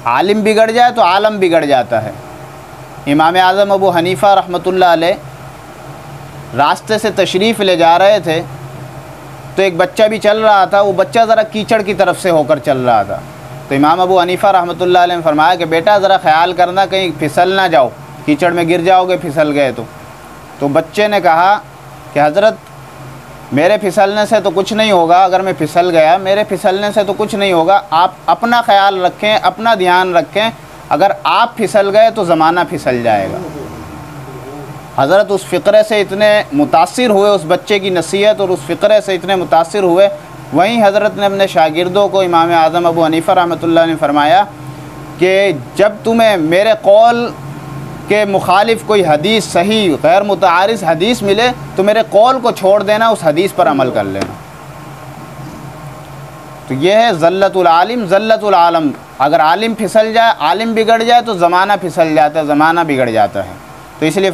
आलिम बिगड़ जाए तो आलम बिगड़ जाता है। इमाम आज़म अबू हनीफ़ा रहमतुल्लाह अलैह रास्ते से तशरीफ़ ले जा रहे थे तो एक बच्चा भी चल रहा था, वो बच्चा ज़रा कीचड़ की तरफ से होकर चल रहा था। तो इमाम अबू हनीफ़ा रहमतुल्लाह अलैह ने फरमाया कि बेटा ज़रा ख़याल करना कहीं फिसल ना जाओ, कीचड़ में गिर जाओगे फिसल गए तो बच्चे ने कहा कि हज़रत मेरे फिसलने से तो कुछ नहीं होगा, अगर मैं फिसल गया मेरे फिसलने से तो कुछ नहीं होगा, आप अपना ख़याल रखें, अपना ध्यान रखें, अगर आप फिसल गए तो ज़माना फिसल जाएगा। हज़रत उस फ़िक्रे से इतने मुतासिर हुए, उस बच्चे की नसीहत और उस फ़िक्रे से इतने मुतासिर हुए। वहीं हज़रत ने अपने शागिर्दों को इमाम आज़म अबू हनीफ़ा रहमतुल्लाह ने फरमाया कि जब तुम्हें मेरे कौल के मुखालिफ कोई हदीस सही गैर मुतारिज़ हदीस मिले तो मेरे कौल को छोड़ देना, उस हदीस पर अमल कर लेना। तो यह है ज़ल्लतुल आलिम ज़ल्लतुल आलम। अगर आलिम फिसल जाए, आलिम बिगड़ जाए तो ज़माना फिसल जाता है, ज़माना बिगड़ जाता है। तो इसलिए